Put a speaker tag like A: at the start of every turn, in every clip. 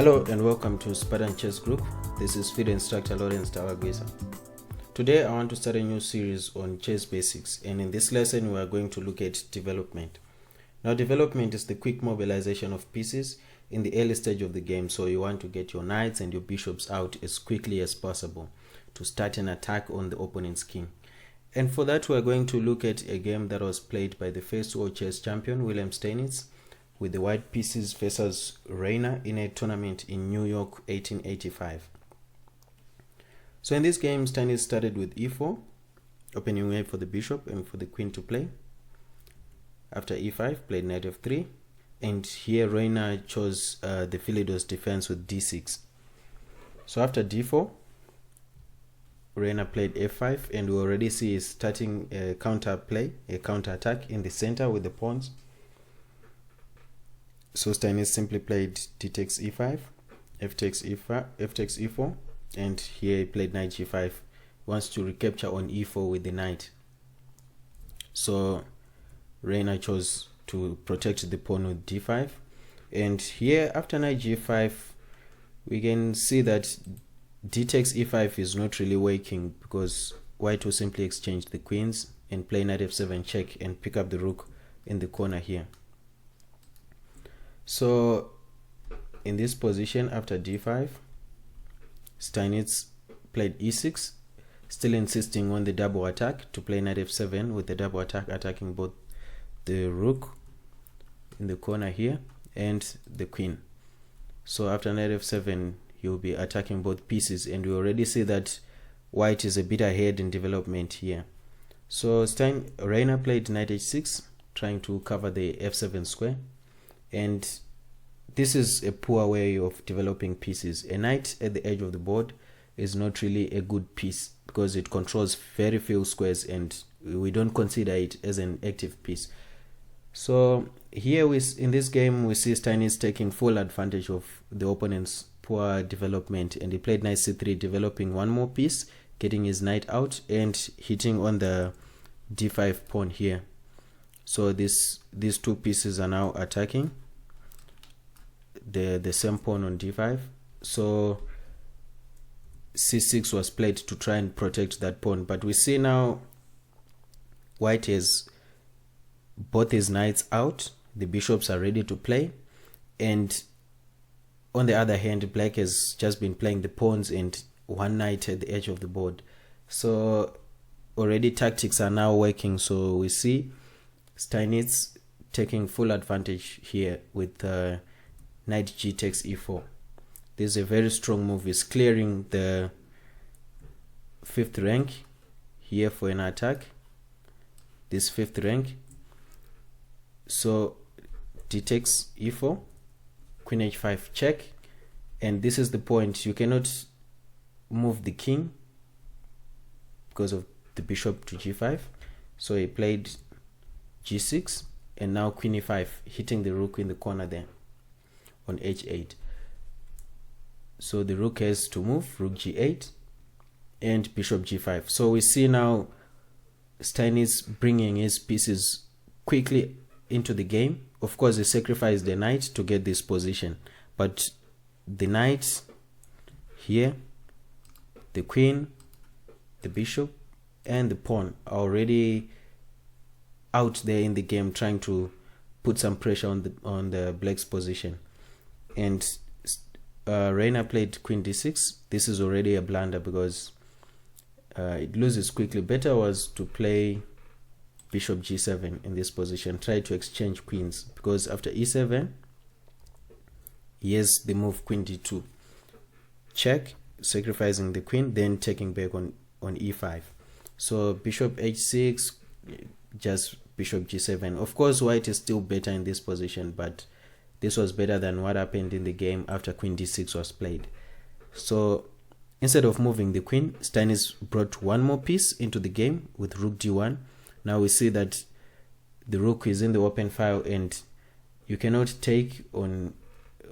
A: Hello and welcome to Spartan Chess Group. This is field instructor Lawrence Tawagwisa. Today I want to start a new series on chess basics, and in this lesson we are going to look at development. Now development is the quick mobilization of pieces in the early stage of the game, so you want to get your knights and your bishops out as quickly as possible to start an attack on the opponent's king. And for that we are going to look at a game that was played by the first world chess champion Wilhelm Steinitz with the white pieces versus Reina in a tournament in New York 1885. So in this game, Steinitz started with e4, opening way for the bishop and for the queen to play. After e5, played knight f3, and here Reina chose the Philidos defense with d6. So after d4, Reina played f5, and we already see is starting a counter play, a counter attack in the center with the pawns. So Steinitz simply played d takes e5, f takes e4, and here he played knight g5. Wants to recapture on e4 with the knight. So Reina chose to protect the pawn with d5, and here after knight g5 we can see that d takes e5 is not really working, because white will simply exchange the queens and play knight f7 check and pick up the rook in the corner here. So in this position, after d5, Steinitz played e6, still insisting on the double attack to play knight f7 with the double attack attacking both the rook in the corner here and the queen. So after knight f7 he'll be attacking both pieces, and we already see that white is a bit ahead in development here. So Reina played knight h6, trying to cover the f7 square, and this is a poor way of developing pieces. A knight at the edge of the board is not really a good piece because it controls very few squares, and we don't consider it as an active piece. So here in this game we see Steinitz taking full advantage of the opponent's poor development, and he played knight c3, developing one more piece, getting his knight out and hitting on the d5 pawn here. So these two pieces are now attacking the same pawn on d5. So c6 was played to try and protect that pawn, but we see now white has both his knights out, the bishops are ready to play, and on the other hand black has just been playing the pawns and one knight at the edge of the board. So already tactics are now working, so we see Steinitz taking full advantage here with knight g takes e4. This is a very strong move. He's clearing the 5th rank here for an attack, this 5th rank. So d takes e4, queen h5 check, and this is the point. You cannot move the king because of the bishop to g5. So he played g6, and now queen e5, hitting the rook in the corner there on h8. So the rook has to move, rook g8 and bishop g5. So we see now Steinitz bringing his pieces quickly into the game. Of course he sacrificed the knight to get this position, but the knight here, the queen, the bishop and the pawn are already out there in the game, trying to put some pressure on the black's position. And Reina played queen d6. This is already a blunder because it loses quickly. Better was to play bishop g7 in this position, try to exchange queens, because after e7 he has the move queen d2 check, sacrificing the queen, then taking back on e5. So bishop h6, just bishop g7. Of course white is still better in this position, but this was better than what happened in the game after queen d6 was played. So instead of moving the queen, Steinitz brought one more piece into the game with rook d1. Now we see that the rook is in the open file, and you cannot take on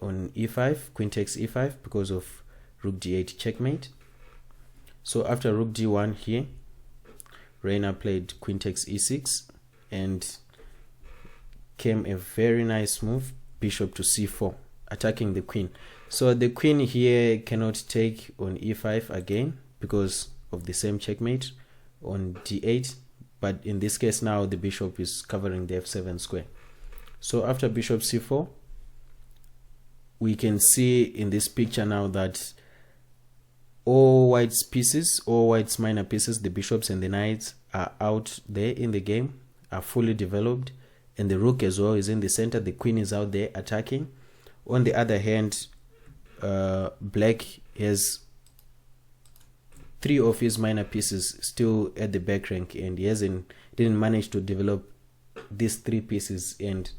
A: e5, queen takes e5 because of rook d8 checkmate. So after rook d1 here, Reina played queen takes e6, and came a very nice move, bishop to c4, attacking the queen. So the queen here cannot take on e5 again because of the same checkmate on d8, but in this case now the bishop is covering the f7 square. So after bishop c4, we can see in this picture now that all white's pieces, all white's minor pieces, the bishops and the knights, are out there in the game, are fully developed, and the rook as well is in the center. The queen is out there attacking. On the other hand, black has 3 of his minor pieces still at the back rank, and he didn't manage to develop these 3 pieces, and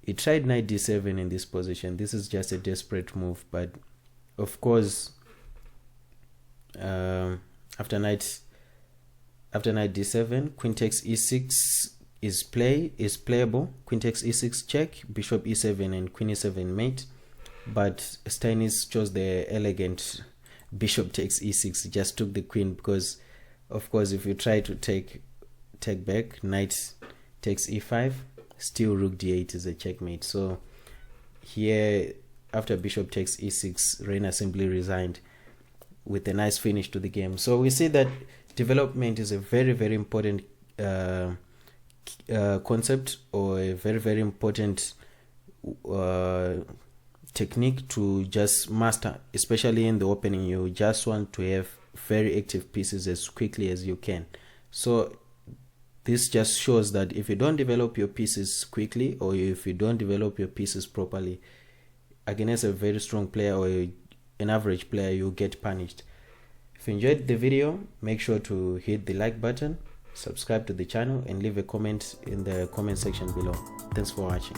A: he tried knight d7 in this position. This is just a desperate move, but of course after knight d7, queen takes e6 is playable. Queen takes e6 check, bishop e7 and queen e7 mate, but Steinitz chose the elegant bishop takes e6. He just took the queen because of course if you try to take back, knight takes e5, still rook d8 is a checkmate. So here after bishop takes e6, Reina simply resigned with a nice finish to the game. So we see that development is a very, very important concept, or a very, very important technique to just master, especially in the opening. You just want to have very active pieces as quickly as you can. So this just shows that if you don't develop your pieces quickly, or if you don't develop your pieces properly against a very strong player or an average player, you get punished. If you enjoyed the video, make sure to hit the like button, subscribe to the channel, and leave a comment in the comment section below. Thanks for watching.